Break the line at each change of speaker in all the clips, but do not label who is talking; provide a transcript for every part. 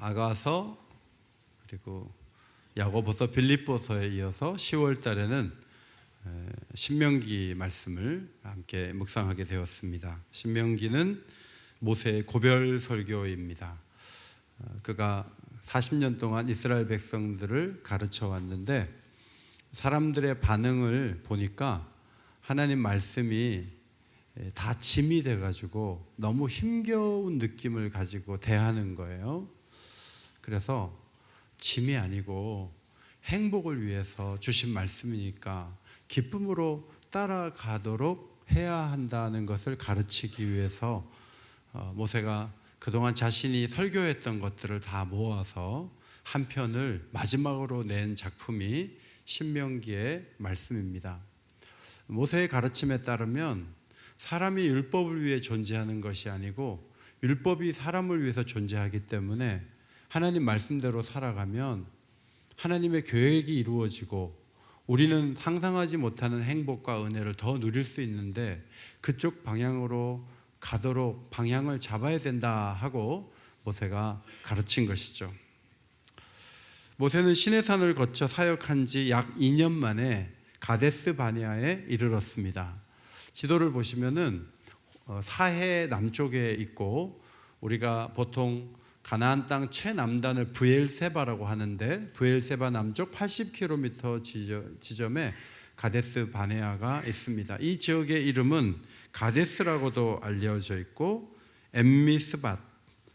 아가서 그리고 야고보서 빌립보서에 이어서 10월 달에는 신명기 말씀을 함께 묵상하게 되었습니다. 신명기는 모세의 고별 설교입니다. 그가 40년 동안 이스라엘 백성들을 가르쳐 왔는데 사람들의 반응을 보니까 하나님 말씀이 다 짐이 돼가지고 너무 힘겨운 느낌을 가지고 대하는 거예요. 그래서 짐이 아니고 행복을 위해서 주신 말씀이니까 기쁨으로 따라가도록 해야 한다는 것을 가르치기 위해서 모세가 그동안 자신이 설교했던 것들을 다 모아서 한 편을 마지막으로 낸 작품이 신명기의 말씀입니다. 모세의 가르침에 따르면 사람이 율법을 위해 존재하는 것이 아니고 율법이 사람을 위해서 존재하기 때문에 하나님 말씀대로 살아가면 하나님의 계획이 이루어지고 우리는 상상하지 못하는 행복과 은혜를 더 누릴 수 있는데 그쪽 방향으로 가도록 방향을 잡아야 된다 하고 모세가 가르친 것이죠. 모세는 시내산을 거쳐 사역한 지 약 2년 만에 가데스 바네아에 이르렀습니다. 지도를 보시면은 사해 남쪽에 있고 우리가 보통 가나안 땅 최남단을 브엘세바라고 하는데 브엘세바 남쪽 80km 지점에 가데스 바네아가 있습니다. 이 지역의 이름은 가데스라고도 알려져 있고 엠미스밭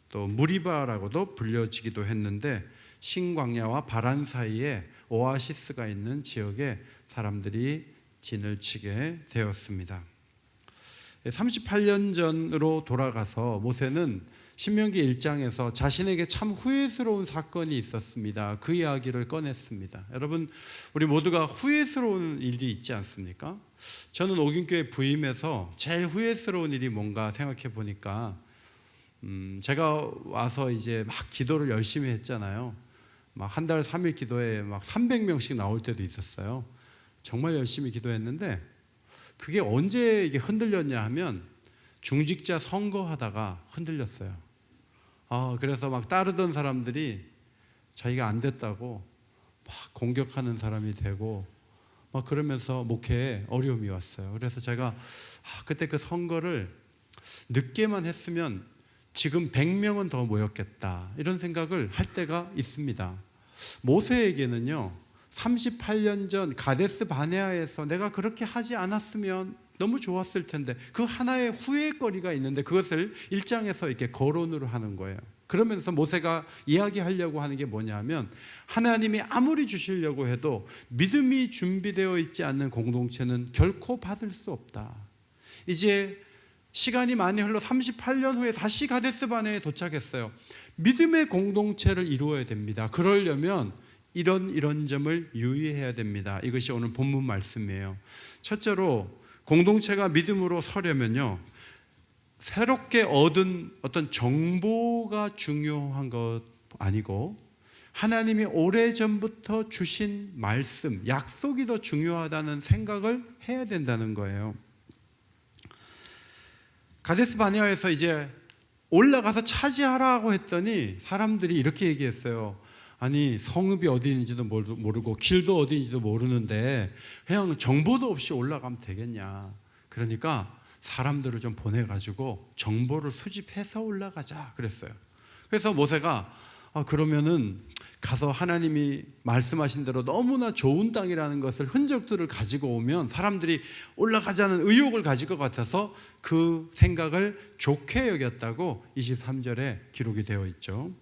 또 무리바라고도 불려지기도 했는데 신광야와 바란 사이에 오아시스가 있는 지역에 사람들이 진을 치게 되었습니다. 38년 전으로 돌아가서 모세는 신명기 1장에서 자신에게 참 후회스러운 사건이 있었습니다. 그 이야기를 꺼냈습니다. 여러분, 우리 모두가 후회스러운 일이 있지 않습니까? 저는 오긴교회 부임해서 제일 후회스러운 일이 뭔가 생각해 보니까 제가 와서 이제 막 기도를 열심히 했잖아요. 막 한 달 3일 기도에 막 300명씩 나올 때도 있었어요. 정말 열심히 기도했는데 그게 언제 이게 흔들렸냐 하면 중직자 선거하다가 흔들렸어요. 그래서 막 따르던 사람들이 자기가 안 됐다고 막 공격하는 사람이 되고 막 그러면서 목회에 어려움이 왔어요. 그래서 제가 그때 그 선거를 늦게만 했으면 지금 100명은 더 모였겠다 이런 생각을 할 때가 있습니다. 모세에게는요 38년 전 가데스 바네아에서 내가 그렇게 하지 않았으면 너무 좋았을 텐데 그 하나의 후회거리가 있는데 그것을 1장에서 이렇게 거론으로 하는 거예요. 그러면서 모세가 이야기하려고 하는 게 뭐냐면 하나님이 아무리 주시려고 해도 믿음이 준비되어 있지 않는 공동체는 결코 받을 수 없다. 이제 시간이 많이 흘러 38년 후에 다시 가데스 바네아에 도착했어요. 믿음의 공동체를 이루어야 됩니다. 그러려면 이런 점을 유의해야 됩니다. 이것이 오늘 본문 말씀이에요. 첫째로 공동체가 믿음으로 서려면요 새롭게 얻은 어떤 정보가 중요한 것 아니고 하나님이 오래전부터 주신 말씀, 약속이 더 중요하다는 생각을 해야 된다는 거예요. 가데스 바네아에서 이제 올라가서 차지하라고 했더니 사람들이 이렇게 얘기했어요. 아니 성읍이 어디 있는지도 모르고 길도 어디 있는지도 모르는데 그냥 정보도 없이 올라가면 되겠냐. 그러니까 사람들을 좀 보내가지고 정보를 수집해서 올라가자 그랬어요. 그래서 모세가 그러면은 가서 하나님이 말씀하신 대로 너무나 좋은 땅이라는 것을 흔적들을 가지고 오면 사람들이 올라가자는 의욕을 가질 것 같아서 그 생각을 좋게 여겼다고 23절에 기록이 되어 있죠.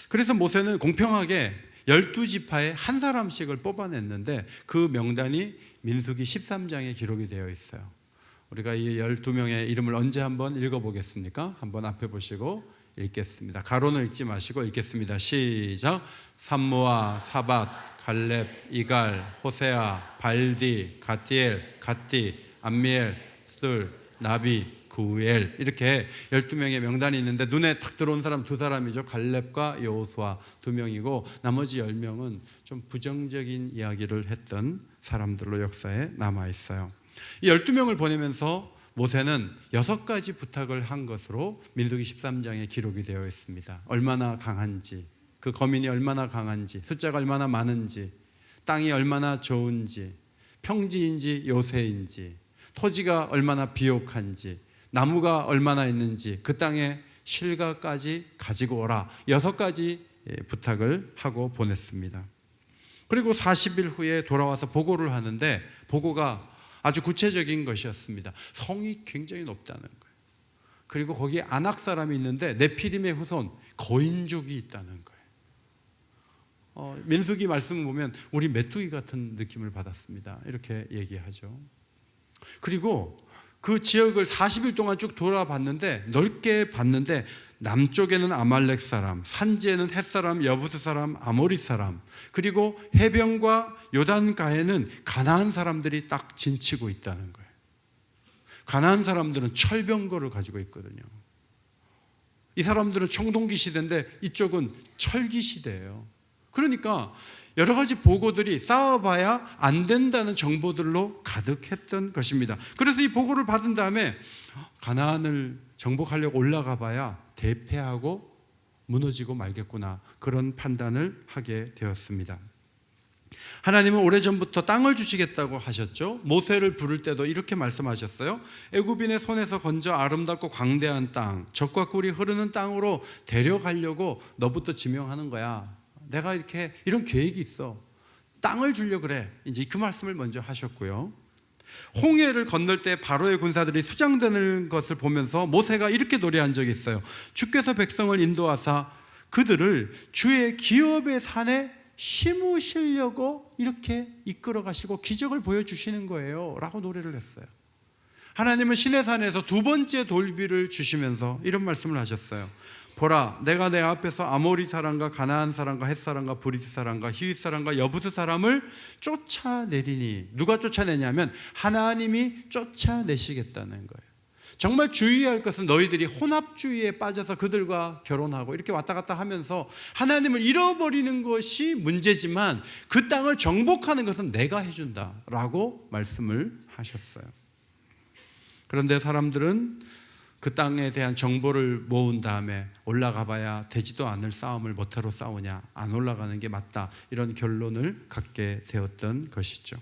그래서 모세는 공평하게 12지파에 한 사람씩을 뽑아냈는데 그 명단이 민수기 13장에 기록이 되어 있어요. 우리가 이 12명의 이름을 언제 한번 읽어보겠습니까? 한번 앞에 보시고 읽겠습니다. 가로는 읽지 마시고 읽겠습니다. 시작. 삼무아, 사밧, 갈렙, 이갈, 호세아, 발디, 가티엘, 갓디, 암미엘, 술, 나비, 구엘 이렇게 12명의 명단이 있는데 눈에 탁 들어온 사람 2사람이죠. 갈렙과 여호수아 2명이고 나머지 10명은 좀 부정적인 이야기를 했던 사람들로 역사에 남아있어요. 이 12명을 보내면서 모세는 6가지 부탁을 한 것으로 민수기 13장에 기록이 되어 있습니다. 얼마나 강한지, 그 거민이 얼마나 강한지, 숫자가 얼마나 많은지, 땅이 얼마나 좋은지, 평지인지 요새인지, 토지가 얼마나 비옥한지, 나무가 얼마나 있는지, 그 땅에 실과까지 가지고 오라. 6가지 부탁을 하고 보냈습니다. 그리고 40일 후에 돌아와서 보고를 하는데 보고가 아주 구체적인 것이었습니다. 성이 굉장히 높다는 거예요. 그리고 거기에 아낙 사람이 있는데 네피림의 후손 거인족이 있다는 거예요. 민수기 말씀을 보면 우리 메뚜기 같은 느낌을 받았습니다. 이렇게 얘기하죠. 그리고 그 지역을 40일 동안 쭉 돌아봤는데, 넓게 봤는데 남쪽에는 아말렉 사람, 산지에는 헷 사람, 여부스 사람, 아모리 사람, 그리고 해변과 요단가에는 가나안 사람들이 딱 진치고 있다는 거예요. 가나안 사람들은 철병거를 가지고 있거든요. 이 사람들은 청동기 시대인데 이쪽은 철기 시대예요. 그러니까 여러 가지 보고들이 싸워봐야 안 된다는 정보들로 가득했던 것입니다. 그래서 이 보고를 받은 다음에 가나안을 정복하려고 올라가 봐야 대패하고 무너지고 말겠구나, 그런 판단을 하게 되었습니다. 하나님은 오래전부터 땅을 주시겠다고 하셨죠. 모세를 부를 때도 이렇게 말씀하셨어요. 애굽인의 손에서 건져 아름답고 광대한 땅, 젖과 꿀이 흐르는 땅으로 데려가려고 너부터 지명하는 거야. 내가 이런 계획이 있어. 땅을 주려고 그래. 이제 그 말씀을 먼저 하셨고요. 홍해를 건널 때 바로의 군사들이 수장되는 것을 보면서 모세가 이렇게 노래한 적이 있어요. 주께서 백성을 인도하사 그들을 주의 기업의 산에 심으시려고 이렇게 이끌어 가시고 기적을 보여주시는 거예요 라고 노래를 했어요. 하나님은 시내산에서 2번째 돌비를 주시면서 이런 말씀을 하셨어요. 보라, 내가 내 앞에서 아모리 사람과 가나안 사람과 헷 사람과 브리스 사람과 히윗 사람과 여부스 사람을 쫓아내리니. 누가 쫓아내냐면 하나님이 쫓아내시겠다는 거예요. 정말 주의할 것은 너희들이 혼합주의에 빠져서 그들과 결혼하고 이렇게 왔다 갔다 하면서 하나님을 잃어버리는 것이 문제지만 그 땅을 정복하는 것은 내가 해준다라고 말씀을 하셨어요. 그런데 사람들은 그 땅에 대한 정보를 모은 다음에 올라가 봐야 되지도 않을 싸움을 뭐하러 싸우냐, 안 올라가는 게 맞다, 이런 결론을 갖게 되었던 것이죠.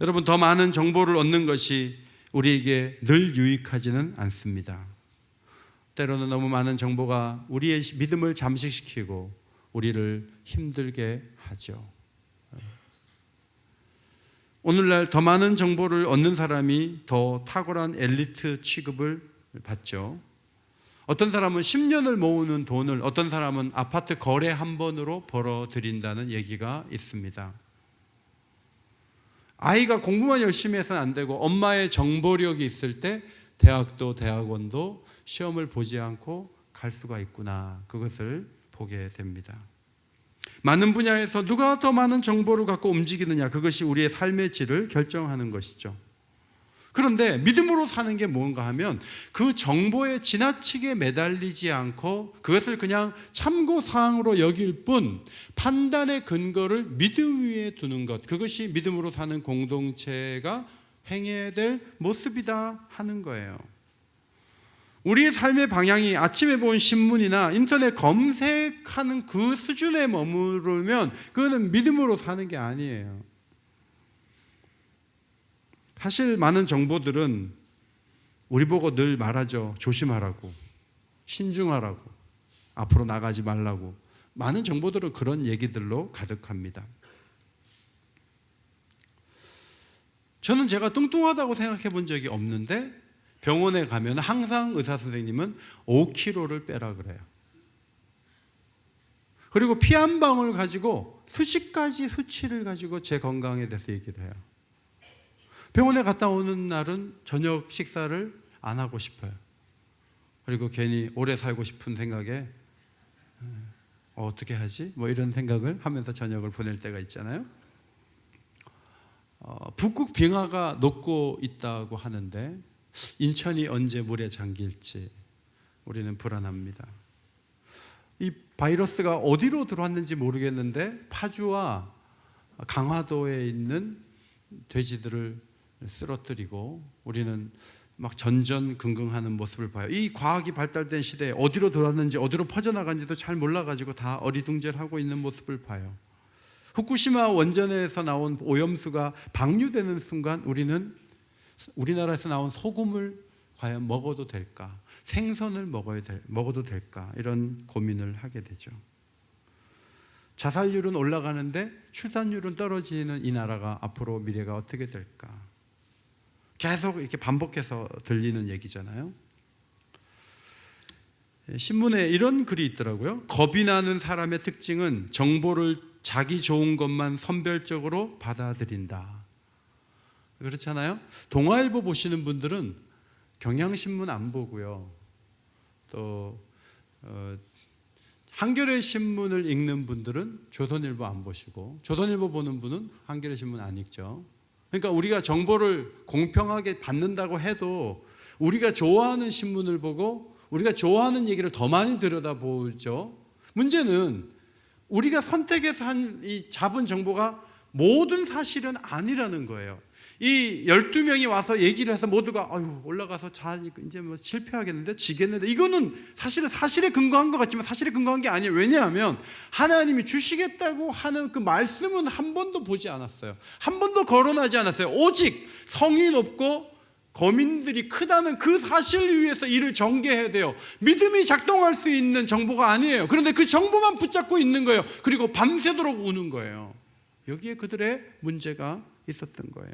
여러분, 더 많은 정보를 얻는 것이 우리에게 늘 유익하지는 않습니다. 때로는 너무 많은 정보가 우리의 믿음을 잠식시키고 우리를 힘들게 하죠. 오늘날 더 많은 정보를 얻는 사람이 더 탁월한 엘리트 취급을 받죠. 어떤 사람은 10년을 모으는 돈을 어떤 사람은 아파트 거래 한 번으로 벌어들인다는 얘기가 있습니다. 아이가 공부만 열심히 해서는 안 되고 엄마의 정보력이 있을 때 대학도 대학원도 시험을 보지 않고 갈 수가 있구나, 그것을 보게 됩니다. 많은 분야에서 누가 더 많은 정보를 갖고 움직이느냐, 그것이 우리의 삶의 질을 결정하는 것이죠. 그런데 믿음으로 사는 게 뭔가 하면 그 정보에 지나치게 매달리지 않고 그것을 그냥 참고사항으로 여길 뿐 판단의 근거를 믿음 위에 두는 것, 그것이 믿음으로 사는 공동체가 행해야 될 모습이다 하는 거예요. 우리의 삶의 방향이 아침에 본 신문이나 인터넷 검색하는 그 수준에 머무르면 그거는 믿음으로 사는 게 아니에요. 사실 많은 정보들은 우리 보고 늘 말하죠. 조심하라고, 신중하라고, 앞으로 나가지 말라고. 많은 정보들은 그런 얘기들로 가득합니다. 저는 제가 뚱뚱하다고 생각해 본 적이 없는데 병원에 가면 항상 의사 선생님은 5kg를 빼라 그래요. 그리고 피 한 방울 가지고 수십 가지 수치를 가지고 제 건강에 대해서 얘기를 해요. 병원에 갔다 오는 날은 저녁 식사를 안 하고 싶어요. 그리고 괜히 오래 살고 싶은 생각에 어떻게 하지? 뭐 이런 생각을 하면서 저녁을 보낼 때가 있잖아요. 북극 빙하가 녹고 있다고 하는데 인천이 언제 물에 잠길지 우리는 불안합니다. 이 바이러스가 어디로 들어왔는지 모르겠는데 파주와 강화도에 있는 돼지들을 쓰러뜨리고 우리는 막 전전긍긍하는 모습을 봐요. 이 과학이 발달된 시대에 어디로 들어왔는지 어디로 퍼져나간지도 잘 몰라가지고 다 어리둥절하고 있는 모습을 봐요. 후쿠시마 원전에서 나온 오염수가 방류되는 순간 우리는 우리나라에서 나온 소금을 과연 먹어도 될까? 생선을 먹어도 될까? 이런 고민을 하게 되죠. 자살률은 올라가는데 출산율은 떨어지는 이 나라가 앞으로 미래가 어떻게 될까? 계속 이렇게 반복해서 들리는 얘기잖아요. 신문에 이런 글이 있더라고요. 겁이 나는 사람의 특징은 정보를 자기 좋은 것만 선별적으로 받아들인다. 그렇잖아요. 동아일보 보시는 분들은 경향신문 안 보고요. 또 한겨레 신문을 읽는 분들은 조선일보 안 보시고, 조선일보 보는 분은 한겨레 신문 안 읽죠. 그러니까 우리가 정보를 공평하게 받는다고 해도 우리가 좋아하는 신문을 보고 우리가 좋아하는 얘기를 더 많이 들여다보죠. 문제는 우리가 선택해서 한 이 잡은 정보가 모든 사실은 아니라는 거예요. 이 12명이 와서 얘기를 해서 모두가 올라가서 이제 뭐 실패하겠는데 지겠는데, 이거는 사실에 근거한 것 같지만 사실에 근거한 게 아니에요. 왜냐하면 하나님이 주시겠다고 하는 그 말씀은 한 번도 보지 않았어요. 한 번도 거론하지 않았어요. 오직 성이 높고 거민들이 크다는 그 사실을 위해서 이를 전개해야 돼요. 믿음이 작동할 수 있는 정보가 아니에요. 그런데 그 정보만 붙잡고 있는 거예요. 그리고 밤새도록 우는 거예요. 여기에 그들의 문제가 있었던 거예요.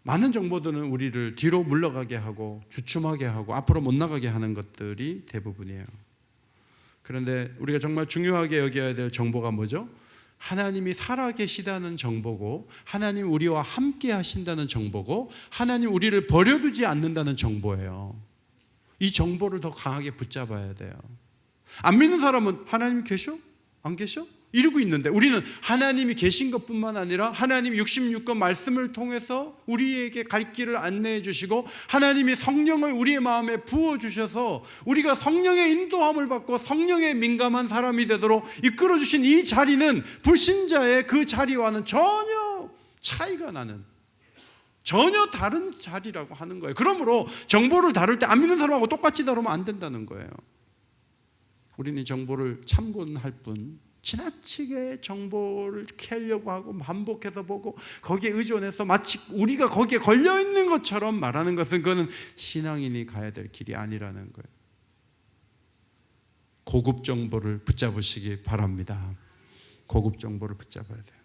많은 정보들은 우리를 뒤로 물러가게 하고 주춤하게 하고 앞으로 못 나가게 하는 것들이 대부분이에요. 그런데 우리가 정말 중요하게 여겨야 될 정보가 뭐죠? 하나님이 살아계시다는 정보고, 하나님 우리와 함께 하신다는 정보고, 하나님 우리를 버려두지 않는다는 정보예요. 이 정보를 더 강하게 붙잡아야 돼요. 안 믿는 사람은 하나님 계셔? 안 계셔? 이러고 있는데, 우리는 하나님이 계신 것뿐만 아니라 하나님 66권 말씀을 통해서 우리에게 갈 길을 안내해 주시고, 하나님이 성령을 우리의 마음에 부어주셔서 우리가 성령의 인도함을 받고 성령에 민감한 사람이 되도록 이끌어 주신 이 자리는 불신자의 그 자리와는 전혀 차이가 나는, 전혀 다른 자리라고 하는 거예요. 그러므로 정보를 다룰 때 안 믿는 사람하고 똑같이 다루면 안 된다는 거예요. 우리는 정보를 참고는 할 뿐 지나치게 정보를 캐려고 하고 반복해서 보고 거기에 의존해서 마치 우리가 거기에 걸려있는 것처럼 말하는 것은, 그거는 신앙인이 가야 될 길이 아니라는 거예요. 고급 정보를 붙잡으시기 바랍니다. 고급 정보를 붙잡아야 돼요.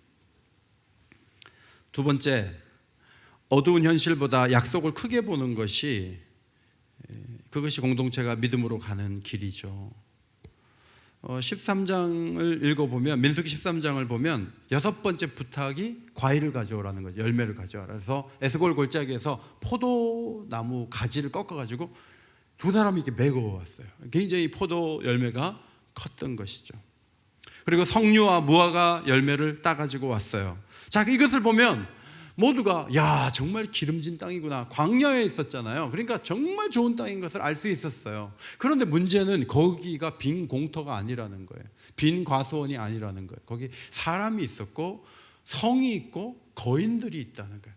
두 번째, 어두운 현실보다 약속을 크게 보는 것이, 그것이 공동체가 믿음으로 가는 길이죠. 13장을 읽어보면, 민수기 13장을 보면 6번째 부탁이 과일을 가져오라는 거죠. 열매를 가져오라. 그래서 에스골 골짜기에서 포도나무 가지를 꺾어가지고 두 사람이 이렇게 메고 왔어요. 굉장히 포도 열매가 컸던 것이죠. 그리고 석류와 무화과 열매를 따가지고 왔어요. 자, 이것을 보면 모두가 야, 정말 기름진 땅이구나. 광야에 있었잖아요. 그러니까 정말 좋은 땅인 것을 알 수 있었어요. 그런데 문제는 거기가 빈 공터가 아니라는 거예요. 빈 과수원이 아니라는 거예요. 거기 사람이 있었고 성이 있고 거인들이 있다는 거예요.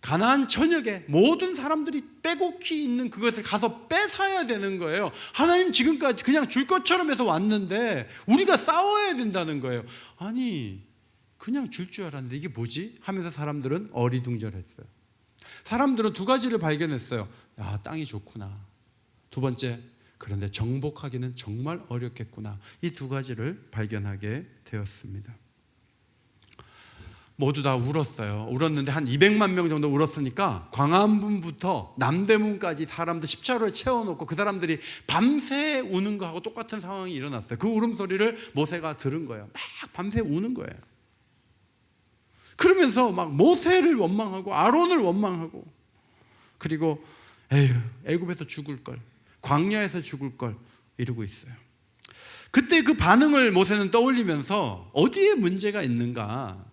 가나안 전역에 모든 사람들이 빼곡히 있는 그것을 가서 뺏어야 되는 거예요. 하나님 지금까지 그냥 줄 것처럼 해서 왔는데 우리가 싸워야 된다는 거예요. 아니, 그냥 줄 줄 알았는데 이게 뭐지? 하면서 사람들은 어리둥절했어요. 사람들은 두 가지를 발견했어요. 야, 땅이 좋구나. 두 번째, 그런데 정복하기는 정말 어렵겠구나. 이 두 가지를 발견하게 되었습니다. 모두 다 울었어요. 울었는데 한 200만 명 정도 울었으니까 광화문부터 남대문까지 사람들 십자로에 채워놓고 그 사람들이 밤새 우는 거하고 똑같은 상황이 일어났어요. 그 울음소리를 모세가 들은 거예요. 막 밤새 우는 거예요. 그러면서 막 모세를 원망하고 아론을 원망하고, 그리고 에휴, 애굽에서 죽을 걸, 광야에서 죽을 걸 이러고 있어요. 그때 그 반응을 모세는 떠올리면서 어디에 문제가 있는가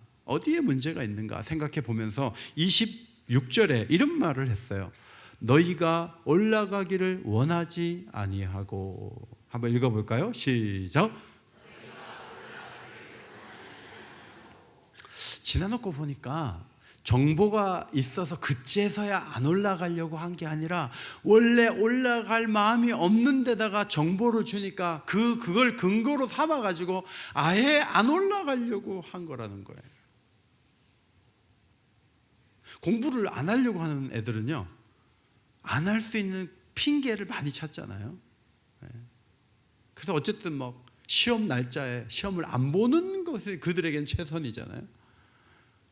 생각해 보면서 26절에 이런 말을 했어요. 너희가 올라가기를 원하지 아니하고. 한번 읽어볼까요? 시작. 지나놓고 보니까 정보가 있어서 그제서야 안 올라가려고 한 게 아니라 원래 올라갈 마음이 없는 데다가 정보를 주니까 그걸 근거로 삼아가지고 아예 안 올라가려고 한 거라는 거예요. 공부를 안 하려고 하는 애들은요, 안 할 수 있는 핑계를 많이 찾잖아요. 그래서 어쨌든 뭐 시험 날짜에 시험을 안 보는 것이 그들에겐 최선이잖아요.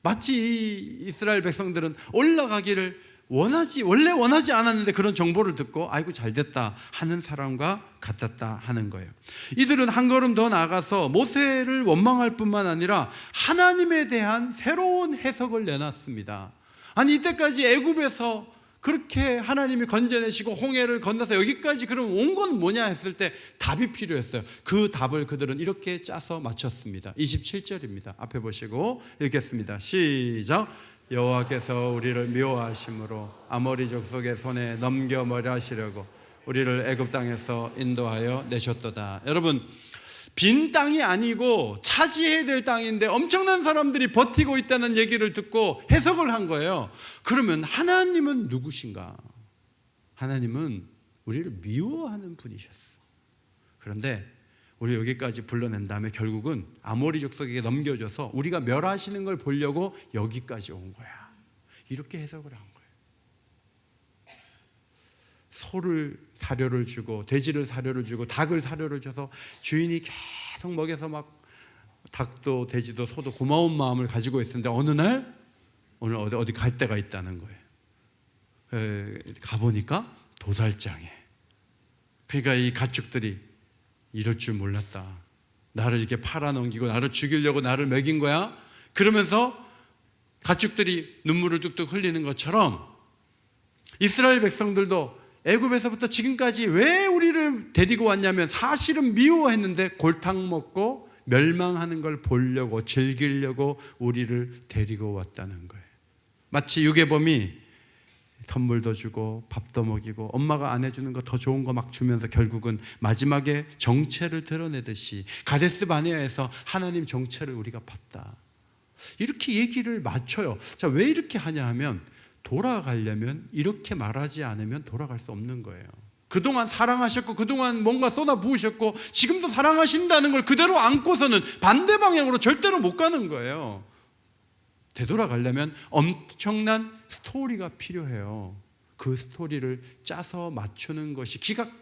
마치 이스라엘 백성들은 올라가기를 원래 원하지 않았는데 그런 정보를 듣고 아이고 잘됐다 하는 사람과 같았다 하는 거예요. 이들은 한 걸음 더 나아가서 모세를 원망할 뿐만 아니라 하나님에 대한 새로운 해석을 내놨습니다. 아니 이때까지 애굽에서 그렇게 하나님이 건져내시고 홍해를 건너서 여기까지 그럼 온 건 뭐냐 했을 때 답이 필요했어요. 그 답을 그들은 이렇게 짜서 맞췄습니다. 27절입니다. 앞에 보시고 읽겠습니다. 시작. 여호와께서 우리를 미워하심으로 아모리 족속의 손에 넘겨버려 하시려고 우리를 애굽 땅에서 인도하여 내셨도다. 여러분, 빈 땅이 아니고 차지해야 될 땅인데 엄청난 사람들이 버티고 있다는 얘기를 듣고 해석을 한 거예요. 그러면 하나님은 누구신가? 하나님은 우리를 미워하는 분이셨어. 그런데 우리 여기까지 불러낸 다음에 결국은 아모리 족속에게 넘겨줘서 우리가 멸하시는 걸 보려고 여기까지 온 거야. 이렇게 해석을 한 거예요. 소를 사료를 주고 돼지를 사료를 주고 닭을 사료를 줘서 주인이 계속 먹여서 막 닭도 돼지도 소도 고마운 마음을 가지고 있었는데 어느 날 오늘 어디 갈 데가 있다는 거예요. 가보니까 도살장에. 그러니까 이 가축들이 이럴 줄 몰랐다. 나를 이렇게 팔아넘기고 나를 죽이려고 나를 먹인 거야. 그러면서 가축들이 눈물을 뚝뚝 흘리는 것처럼 이스라엘 백성들도 애굽에서부터 지금까지 왜 우리를 데리고 왔냐면 사실은 미워했는데 골탕 먹고 멸망하는 걸 보려고 즐기려고 우리를 데리고 왔다는 거예요. 마치 유괴범이 선물도 주고 밥도 먹이고 엄마가 안 해주는 거 더 좋은 거 막 주면서 결국은 마지막에 정체를 드러내듯이 가데스 바네아에서 하나님 정체를 우리가 봤다. 이렇게 얘기를 맞춰요. 자, 왜 이렇게 하냐 하면 돌아가려면 이렇게 말하지 않으면 돌아갈 수 없는 거예요. 그동안 사랑하셨고 그동안 뭔가 쏟아 부으셨고 지금도 사랑하신다는 걸 그대로 안고서는 반대 방향으로 절대로 못 가는 거예요. 되돌아가려면 엄청난 스토리가 필요해요. 그 스토리를 짜서 맞추는 것이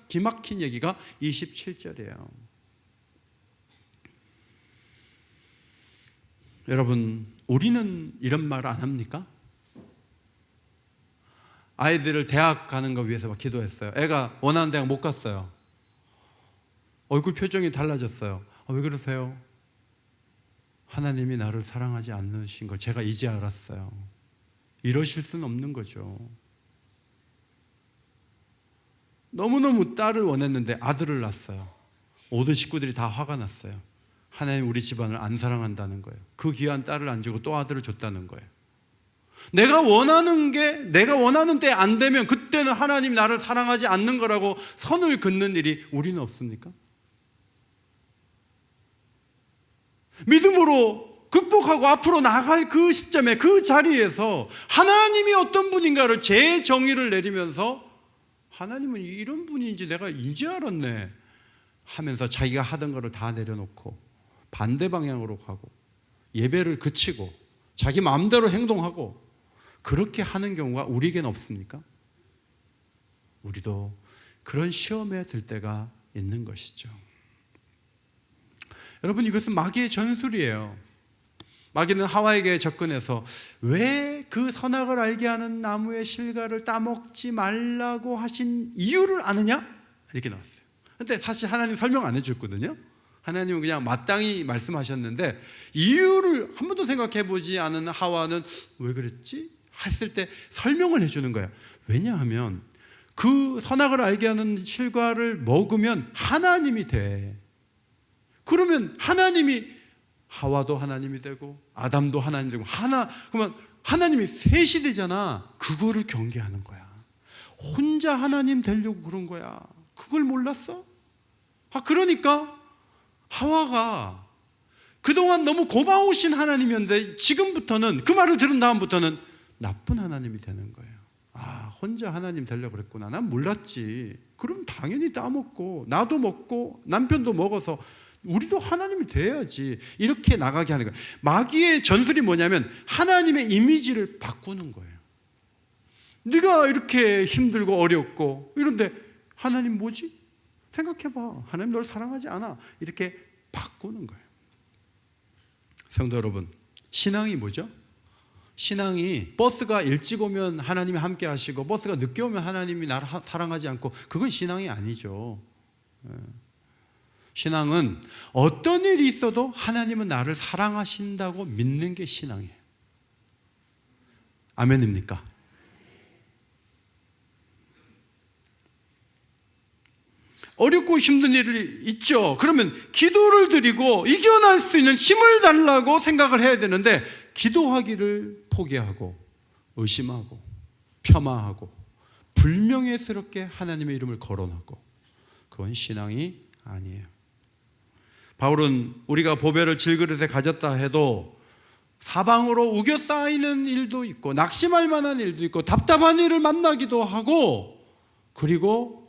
기막힌 얘기가 27절이에요. 여러분, 우리는 이런 말 안 합니까? 아이들을 대학 가는 거 위해서 막 기도했어요. 애가 원하는 대학 못 갔어요. 얼굴 표정이 달라졌어요. 왜 그러세요? 하나님이 나를 사랑하지 않으신 걸 제가 이제 알았어요. 이러실 수는 없는 거죠. 너무너무 딸을 원했는데 아들을 낳았어요. 모든 식구들이 다 화가 났어요. 하나님 우리 집안을 안 사랑한다는 거예요. 그 귀한 딸을 안 주고 또 아들을 줬다는 거예요. 내가 원하는 게 내가 원하는 때 안 되면 그때는 하나님 나를 사랑하지 않는 거라고 선을 긋는 일이 우리는 없습니까? 믿음으로 극복하고 앞으로 나갈 그 시점에 그 자리에서 하나님이 어떤 분인가를 제 정의를 내리면서 하나님은 이런 분인지 내가 이제 알았네 하면서 자기가 하던 거를 다 내려놓고 반대 방향으로 가고 예배를 그치고 자기 마음대로 행동하고 그렇게 하는 경우가 우리에겐 없습니까? 우리도 그런 시험에 들 때가 있는 것이죠. 여러분, 이것은 마귀의 전술이에요. 마귀는 하와에게 접근해서 왜 그 선악을 알게 하는 나무의 실과를 따먹지 말라고 하신 이유를 아느냐? 이렇게 나왔어요. 근데 사실 하나님 설명 안 해줬거든요. 하나님은 그냥 마땅히 말씀하셨는데 이유를 한 번도 생각해 보지 않은 하와는 왜 그랬지? 했을 때 설명을 해주는 거예요. 왜냐하면 그 선악을 알게 하는 실과를 먹으면 하나님이 돼. 그러면 하나님이 하와도 하나님이 되고 아담도 하나님이 되고 그러면 하나님이 셋이 되잖아. 그거를 경계하는 거야. 혼자 하나님 되려고 그런 거야. 그걸 몰랐어? 그러니까 하와가 그동안 너무 고마우신 하나님이었는데 지금부터는, 그 말을 들은 다음부터는 나쁜 하나님이 되는 거예요. 아, 혼자 하나님 되려고 그랬구나. 난 몰랐지. 그럼 당연히 따먹고 나도 먹고 남편도 먹어서 우리도 하나님이 돼야지. 이렇게 나가게 하는 거예요. 마귀의 전술이 뭐냐면 하나님의 이미지를 바꾸는 거예요. 네가 이렇게 힘들고 어렵고 이런데 하나님 뭐지? 생각해봐. 하나님 널 사랑하지 않아. 이렇게 바꾸는 거예요. 성도 여러분, 신앙이 뭐죠? 신앙이 버스가 일찍 오면 하나님이 함께 하시고 버스가 늦게 오면 하나님이 나를 사랑하지 않고, 그건 신앙이 아니죠. 신앙은 어떤 일이 있어도 하나님은 나를 사랑하신다고 믿는 게 신앙이에요. 아멘입니까? 어렵고 힘든 일이 있죠. 그러면 기도를 드리고 이겨낼 수 있는 힘을 달라고 생각을 해야 되는데, 기도하기를 포기하고 의심하고 폄하하고 불명예스럽게 하나님의 이름을 거론하고, 그건 신앙이 아니에요. 바울은 우리가 보배를 질그릇에 가졌다 해도 사방으로 우겨 쌓이는 일도 있고 낙심할 만한 일도 있고 답답한 일을 만나기도 하고, 그리고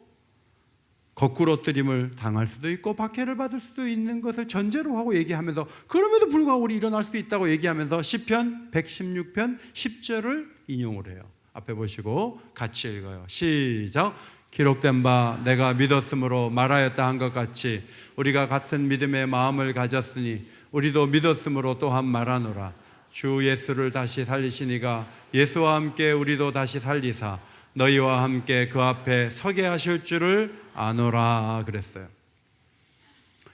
거꾸로뜨림을 당할 수도 있고 박해를 받을 수도 있는 것을 전제로 하고 얘기하면서, 그럼에도 불구하고 우리 일어날 수 있다고 얘기하면서 시편 116편 10절을 인용을 해요. 앞에 보시고 같이 읽어요. 시작. 기록된 바 내가 믿었으므로 말하였다 한 것 같이 우리가 같은 믿음의 마음을 가졌으니 우리도 믿었으므로 또한 말하노라. 주 예수를 다시 살리시니가 예수와 함께 우리도 다시 살리사 너희와 함께 그 앞에 서게 하실 줄을 아노라 그랬어요.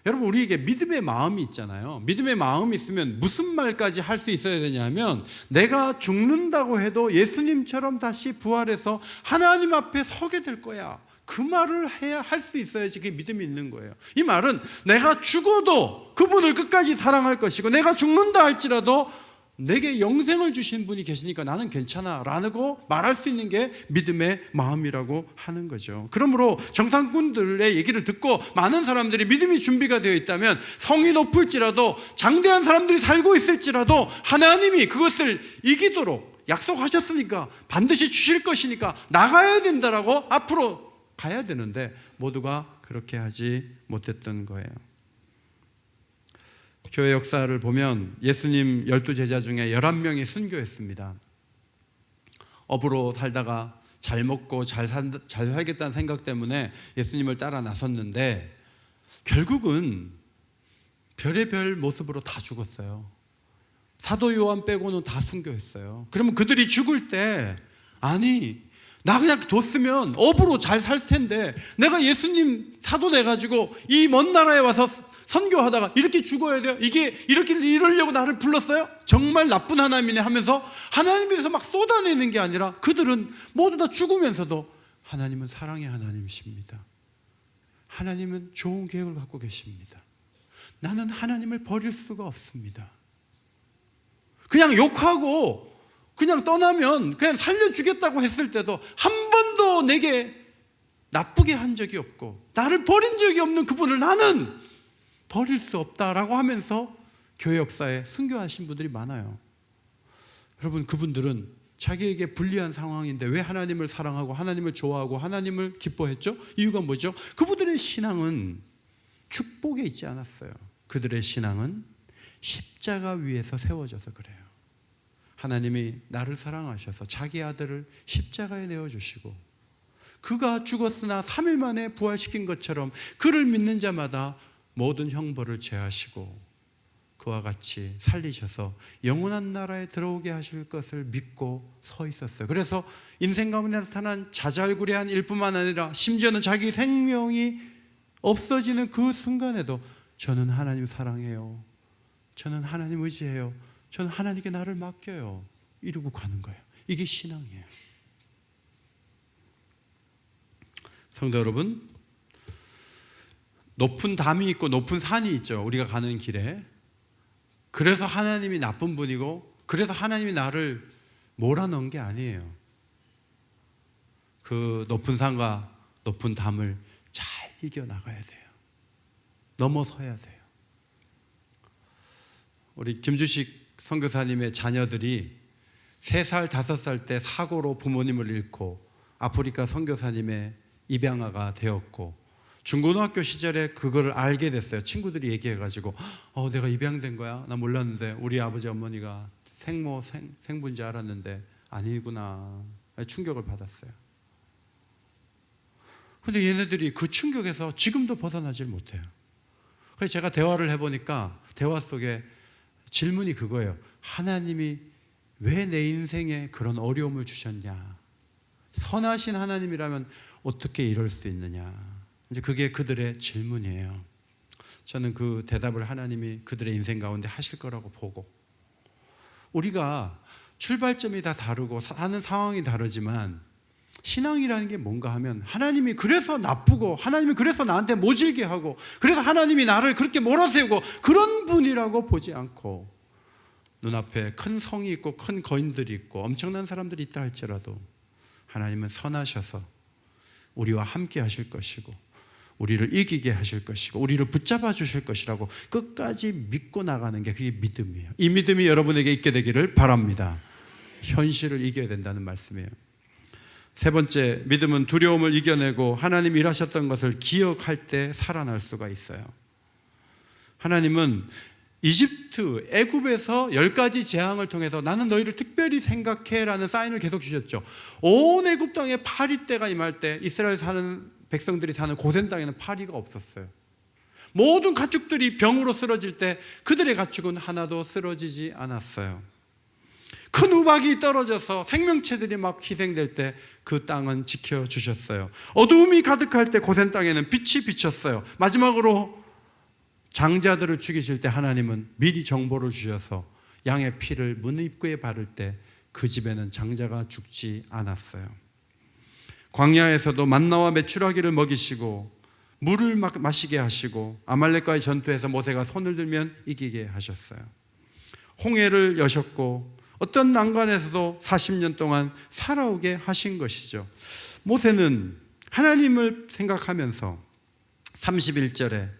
여러분, 우리에게 믿음의 마음이 있잖아요. 믿음의 마음이 있으면 무슨 말까지 할 수 있어야 되냐면, 내가 죽는다고 해도 예수님처럼 다시 부활해서 하나님 앞에 서게 될 거야, 그 말을 해야 할 수 있어야지 그게 믿음이 있는 거예요. 이 말은 내가 죽어도 그분을 끝까지 사랑할 것이고, 내가 죽는다 할지라도 내게 영생을 주신 분이 계시니까 나는 괜찮아 라고 말할 수 있는 게 믿음의 마음이라고 하는 거죠. 그러므로 정탐꾼들의 얘기를 듣고 많은 사람들이 믿음이 준비가 되어 있다면, 성이 높을지라도 장대한 사람들이 살고 있을지라도 하나님이 그것을 이기도록 약속하셨으니까 반드시 주실 것이니까 나가야 된다라고 앞으로 가야 되는데, 모두가 그렇게 하지 못했던 거예요. 교회 역사를 보면 예수님 12제자 중에 11명이 순교했습니다. 업으로 살다가 잘 먹고 잘 살겠다는 생각 때문에 예수님을 따라 나섰는데, 결국은 별의별 모습으로 다 죽었어요. 사도 요한 빼고는 다 순교했어요. 그러면 그들이 죽을 때, 아니 나 그냥 뒀으면 업으로 잘 살 텐데 내가 예수님 사도 돼가지고 이 먼 나라에 와서 선교하다가 이렇게 죽어야 돼요? 이게 이렇게 이러려고 나를 불렀어요? 정말 나쁜 하나님이네 하면서 하나님에 대해서 막 쏟아내는 게 아니라, 그들은 모두 다 죽으면서도 하나님은 사랑의 하나님이십니다. 하나님은 좋은 계획을 갖고 계십니다. 나는 하나님을 버릴 수가 없습니다. 그냥 욕하고 그냥 떠나면, 그냥 살려주겠다고 했을 때도 한 번도 내게 나쁘게 한 적이 없고 나를 버린 적이 없는 그분을 나는 버릴 수 없다라고 하면서 교회 역사에 순교하신 분들이 많아요. 여러분, 그분들은 자기에게 불리한 상황인데 왜 하나님을 사랑하고 하나님을 좋아하고 하나님을 기뻐했죠? 이유가 뭐죠? 그분들의 신앙은 축복에 있지 않았어요. 그들의 신앙은 십자가 위에서 세워져서 그래요. 하나님이 나를 사랑하셔서 자기 아들을 십자가에 내어주시고, 그가 죽었으나 3일 만에 부활시킨 것처럼 그를 믿는 자마다 모든 형벌을 제하시고 그와 같이 살리셔서 영원한 나라에 들어오게 하실 것을 믿고 서 있었어요. 그래서 인생 가운데 나타난 자잘구레한 일뿐만 아니라 심지어는 자기 생명이 없어지는 그 순간에도 저는 하나님 사랑해요, 저는 하나님 의지해요, 저는 하나님께 나를 맡겨요, 이러고 가는 거예요. 이게 신앙이에요. 성도 여러분, 높은 담이 있고 높은 산이 있죠, 우리가 가는 길에. 그래서 하나님이 나쁜 분이고 그래서 하나님이 나를 몰아넣은 게 아니에요. 그 높은 산과 높은 담을 잘 이겨나가야 돼요. 넘어서야 돼요. 우리 김주식 선교사님의 자녀들이 3살, 5살 때 사고로 부모님을 잃고 아프리카 선교사님의 입양아가 되었고 중고등학교 시절에 그걸 알게 됐어요. 친구들이 얘기해가지고 내가 입양된 거야? 나 몰랐는데 우리 아버지 어머니가 생부인지 알았는데 아니구나. 충격을 받았어요. 근데 얘네들이 그 충격에서 지금도 벗어나질 못해요. 그래서 제가 대화를 해보니까 대화 속에 질문이 그거예요. 하나님이 왜 내 인생에 그런 어려움을 주셨냐? 선하신 하나님이라면 어떻게 이럴 수 있느냐? 이제 그게 그들의 질문이에요. 저는 그 대답을 하나님이 그들의 인생 가운데 하실 거라고 보고, 우리가 출발점이 다 다르고 사는 상황이 다르지만 신앙이라는 게 뭔가 하면 하나님이 그래서 나쁘고 하나님이 그래서 나한테 모질게 하고 그래서 하나님이 나를 그렇게 몰아세우고 그런 분이라고 보지 않고, 눈앞에 큰 성이 있고 큰 거인들이 있고 엄청난 사람들이 있다 할지라도 하나님은 선하셔서 우리와 함께 하실 것이고 우리를 이기게 하실 것이고 우리를 붙잡아 주실 것이라고 끝까지 믿고 나가는 게 그게 믿음이에요. 이 믿음이 여러분에게 있게 되기를 바랍니다. 현실을 이겨야 된다는 말씀이에요. 세 번째, 믿음은 두려움을 이겨내고 하나님 일하셨던 것을 기억할 때 살아날 수가 있어요. 하나님은 이집트, 애굽에서 10가지 재앙을 통해서 나는 너희를 특별히 생각해 라는 사인을 계속 주셨죠. 온 애굽 땅에 파리때가 임할 때 이스라엘 사는 백성들이 사는 고센 땅에는 파리가 없었어요. 모든 가축들이 병으로 쓰러질 때 그들의 가축은 하나도 쓰러지지 않았어요. 큰 우박이 떨어져서 생명체들이 막 희생될 때 그 땅은 지켜주셨어요. 어두움이 가득할 때 고센 땅에는 빛이 비쳤어요. 마지막으로 장자들을 죽이실 때 하나님은 미리 정보를 주셔서 양의 피를 문 입구에 바를 때 그 집에는 장자가 죽지 않았어요. 광야에서도 만나와 메추라기를 먹이시고 물을 마시게 하시고 아말렉과의 전투에서 모세가 손을 들면 이기게 하셨어요. 홍해를 여셨고 어떤 난관에서도 40년 동안 살아오게 하신 것이죠. 모세는 하나님을 생각하면서 31절에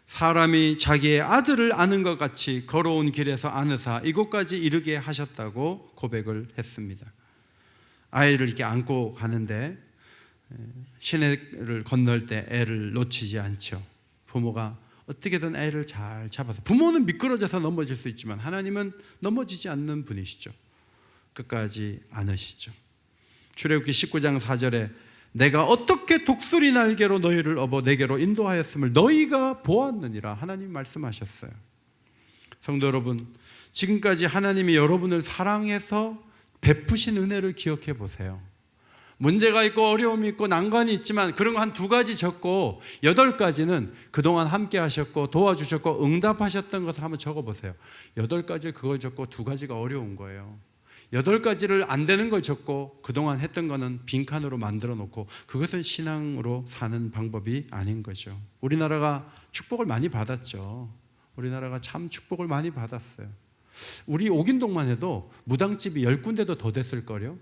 사람이 자기의 아들을 아는 것 같이 걸어온 길에서 아느사 이곳까지 이르게 하셨다고 고백을 했습니다. 아이를 이렇게 안고 가는데 시내를 건널 때 애를 놓치지 않죠. 부모가 어떻게든 애를 잘 잡아서, 부모는 미끄러져서 넘어질 수 있지만 하나님은 넘어지지 않는 분이시죠. 끝까지 안으시죠. 출애굽기 19장 4절에 내가 어떻게 독수리 날개로 너희를 업어 내게로 인도하였음을 너희가 보았느니라 하나님 말씀하셨어요. 성도 여러분, 지금까지 하나님이 여러분을 사랑해서 베푸신 은혜를 기억해 보세요. 문제가 있고 어려움이 있고 난관이 있지만 그런 거 한 2가지 적고 8가지는 그동안 함께 하셨고 도와주셨고 응답하셨던 것을 한번 적어보세요. 8가지 그걸 적고 2가지가 어려운 거예요. 8가지를 안 되는 걸 적고 그동안 했던 거는 빈칸으로 만들어 놓고 그것은 신앙으로 사는 방법이 아닌 거죠. 우리나라가 축복을 많이 받았죠. 우리나라가 참 축복을 많이 받았어요. 우리 옥인동만 해도 무당집이 10군데도 더 됐을 거요.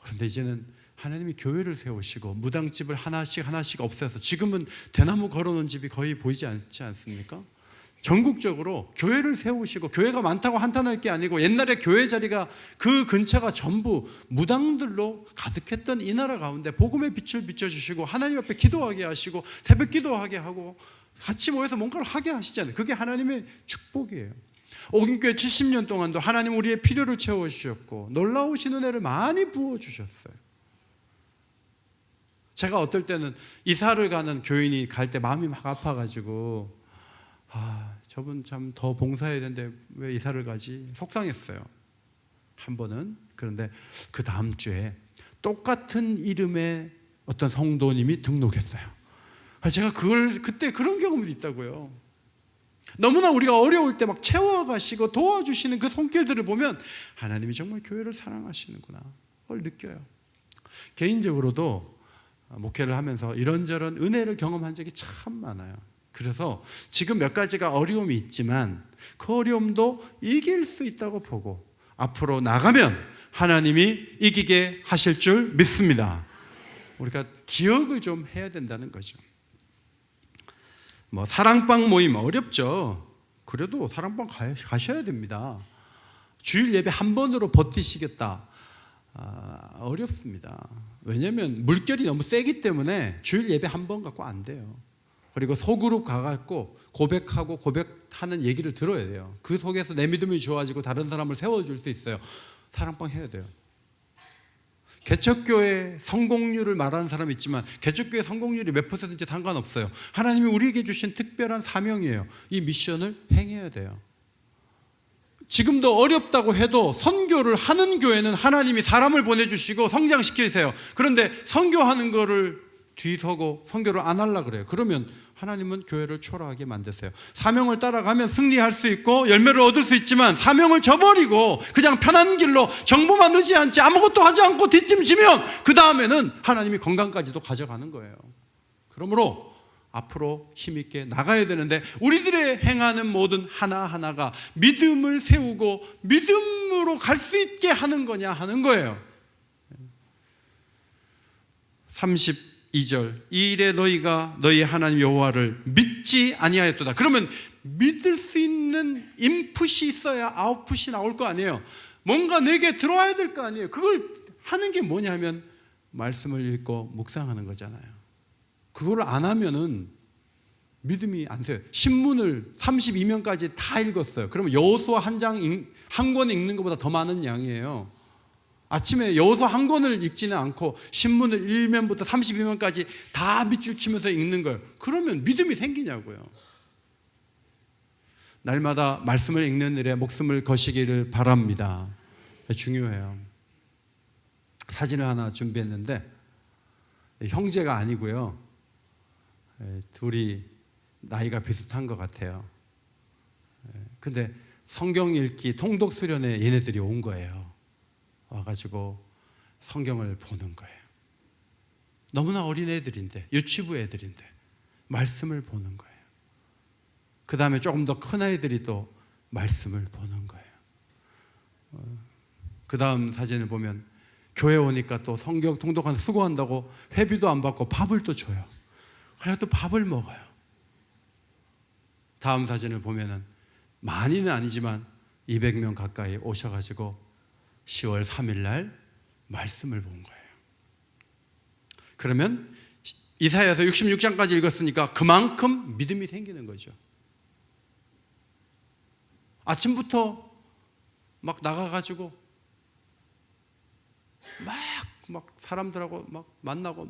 그런데 이제는 하나님이 교회를 세우시고 무당집을 하나씩 없애서 지금은 대나무 걸어놓은 집이 거의 보이지 않지 않습니까? 전국적으로 교회를 세우시고, 교회가 많다고 한탄할 게 아니고 옛날에 교회 자리가 그 근처가 전부 무당들로 가득했던 이 나라 가운데 복음의 빛을 비춰주시고 하나님 앞에 기도하게 하시고 새벽 기도하게 하고 같이 모여서 뭔가를 하게 하시잖아요. 그게 하나님의 축복이에요. 옥인교회 70년 동안도 하나님 우리의 필요를 채워주셨고 놀라우신 은혜를 많이 부어주셨어요. 제가 어떨 때는 이사를 가는 교인이 갈 때 마음이 막 아파가지고 저분 참 더 봉사해야 되는데 왜 이사를 가지? 속상했어요. 한 번은. 그런데 그 다음 주에 똑같은 이름의 어떤 성도님이 등록했어요. 제가 그때 그런 경험이 있다고요. 너무나 우리가 어려울 때 막 채워가시고 도와주시는 그 손길들을 보면 하나님이 정말 교회를 사랑하시는구나 그걸 느껴요. 개인적으로도 목회를 하면서 이런저런 은혜를 경험한 적이 참 많아요. 그래서 지금 몇 가지가 어려움이 있지만 그 어려움도 이길 수 있다고 보고 앞으로 나가면 하나님이 이기게 하실 줄 믿습니다. 우리가 기억을 좀 해야 된다는 거죠. 사랑방 모임 어렵죠. 그래도 사랑방 가셔야 됩니다. 주일 예배 한 번으로 버티시겠다? 어렵습니다. 왜냐하면 물결이 너무 세기 때문에 주일 예배 한 번 갖고 안 돼요. 그리고 소그룹 가갖고 고백하고 고백하는 얘기를 들어야 돼요. 그 속에서 내 믿음이 좋아지고 다른 사람을 세워줄 수 있어요. 사랑방 해야 돼요. 개척교회 성공률을 말하는 사람이 있지만 개척교회 성공률이 몇 %인지 상관없어요. 하나님이 우리에게 주신 특별한 사명이에요. 이 미션을 행해야 돼요. 지금도 어렵다고 해도 선교를 하는 교회는 하나님이 사람을 보내주시고 성장시키세요. 그런데 선교하는 거를 뒤서고 선교를 안 하려고 그래요. 그러면 하나님은 교회를 초라하게 만드세요. 사명을 따라가면 승리할 수 있고 열매를 얻을 수 있지만 사명을 저버리고 그냥 편한 길로 정보만 의지하지 아무것도 하지 않고 뒷짐지면 그 다음에는 하나님이 건강까지도 가져가는 거예요. 그러므로 앞으로 힘있게 나가야 되는데 우리들의 행하는 모든 하나하나가 믿음을 세우고 믿음으로 갈 수 있게 하는 거냐 하는 거예요. 32절 이 일에 너희가 너희 하나님 여호와를 믿지 아니하였도다. 그러면 믿을 수 있는 인풋이 있어야 아웃풋이 나올 거 아니에요. 뭔가 내게 들어와야 될 거 아니에요. 그걸 하는 게 뭐냐면 말씀을 읽고 묵상하는 거잖아요. 그걸 안 하면은 믿음이 안 세요. 신문을 32면까지 다 읽었어요. 그러면 여호수아 한 권 읽는 것보다 더 많은 양이에요. 아침에 여호수아 한 권을 읽지는 않고 신문을 1면부터 32면까지 다 밑줄 치면서 읽는 거예요. 그러면 믿음이 생기냐고요. 날마다 말씀을 읽는 일에 목숨을 거시기를 바랍니다. 중요해요. 사진을 하나 준비했는데 형제가 아니고요. 둘이 나이가 비슷한 것 같아요. 근데 성경 읽기 통독 수련회 얘네들이 온 거예요. 와가지고 성경을 보는 거예요. 너무나 어린 애들인데 유치부 애들인데 말씀을 보는 거예요. 그 다음에 조금 더 큰 아이들이 또 말씀을 보는 거예요. 그 다음 사진을 보면 교회 오니까 또 성경 통독한 수고한다고 회비도 안 받고 밥을 또 줘요. 그래서 또 밥을 먹어요. 다음 사진을 보면은 많이는 아니지만 200명 가까이 오셔가지고 10월 3일 날 말씀을 본 거예요. 그러면 이사야서 66장까지 읽었으니까 그만큼 믿음이 생기는 거죠. 아침부터 막 나가가지고 막 사람들하고 막 만나고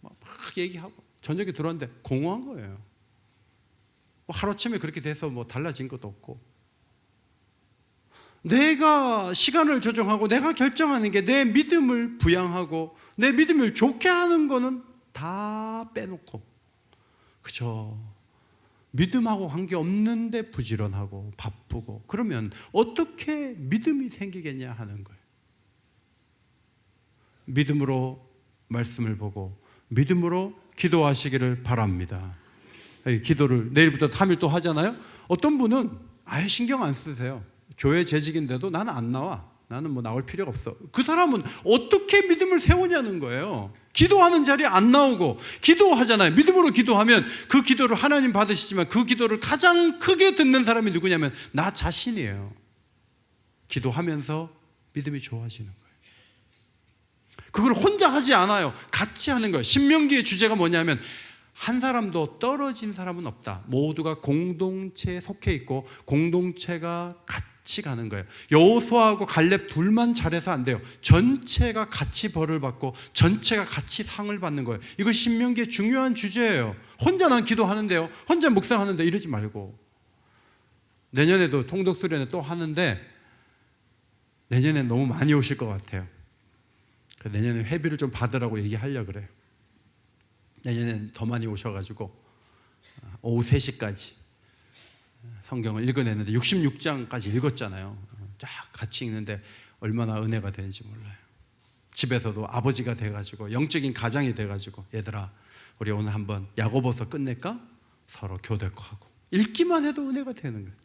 막 얘기하고 저녁에 들어왔는데 공허한 거예요. 하루아침에 그렇게 돼서 뭐 달라진 것도 없고 내가 시간을 조정하고 내가 결정하는 게 내 믿음을 부양하고 내 믿음을 좋게 하는 거는 다 빼놓고 그저 믿음하고 관계없는데 부지런하고 바쁘고 그러면 어떻게 믿음이 생기겠냐 하는 거예요. 믿음으로 말씀을 보고 믿음으로 기도하시기를 바랍니다. 기도를 내일부터 3일 또 하잖아요. 어떤 분은 아예 신경 안 쓰세요. 교회 재직인데도 나는 안 나와. 나는 뭐 나올 필요가 없어. 그 사람은 어떻게 믿음을 세우냐는 거예요. 기도하는 자리에 안 나오고 기도하잖아요. 믿음으로 기도하면 그 기도를 하나님 받으시지만 그 기도를 가장 크게 듣는 사람이 누구냐면 나 자신이에요. 기도하면서 믿음이 좋아지는 거예요. 그걸 혼자 하지 않아요. 같이 하는 거예요. 신명기의 주제가 뭐냐면 한 사람도 떨어진 사람은 없다. 모두가 공동체에 속해 있고 공동체가 같이 가는 거예요. 여호수아하고 갈렙 둘만 잘해서 안 돼요. 전체가 같이 벌을 받고 전체가 같이 상을 받는 거예요. 이거 신명기의 중요한 주제예요. 혼자 난 기도하는데요. 혼자 묵상하는데 이러지 말고 내년에도 통독 수련회 또 하는데 내년에 너무 많이 오실 것 같아요. 내년에 회비를 좀 받으라고 얘기하려고 그래요. 내년엔 더 많이 오셔가지고 오후 3시까지 성경을 읽어내는데 66장까지 읽었잖아요. 쫙 같이 읽는데 얼마나 은혜가 되는지 몰라요. 집에서도 아버지가 돼가지고 영적인 가장이 돼가지고 얘들아 우리 오늘 한번 야고보서 끝낼까? 서로 교대고 하고 읽기만 해도 은혜가 되는 거예요.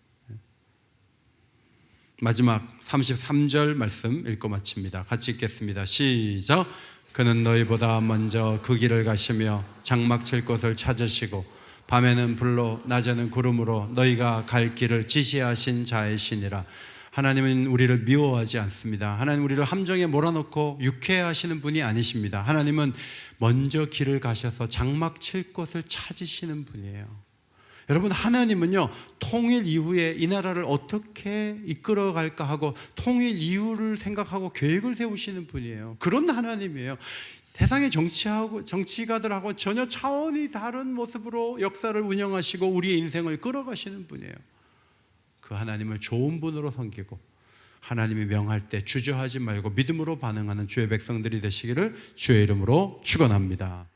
마지막 33절 말씀 읽고 마칩니다. 같이 읽겠습니다. 시작. 그는 너희보다 먼저 그 길을 가시며 장막 칠 곳을 찾으시고 밤에는 불로 낮에는 구름으로 너희가 갈 길을 지시하신 자의 신이라. 하나님은 우리를 미워하지 않습니다. 하나님 우리를 함정에 몰아넣고 유쾌하시는 분이 아니십니다. 하나님은 먼저 길을 가셔서 장막 칠 곳을 찾으시는 분이에요. 여러분, 하나님은요, 통일 이후에 이 나라를 어떻게 이끌어갈까 하고 통일 이후를 생각하고 계획을 세우시는 분이에요. 그런 하나님이에요. 세상의 정치가들하고 전혀 차원이 다른 모습으로 역사를 운영하시고 우리의 인생을 끌어가시는 분이에요. 그 하나님을 좋은 분으로 섬기고 하나님이 명할 때 주저하지 말고 믿음으로 반응하는 주의 백성들이 되시기를 주의 이름으로 축원합니다.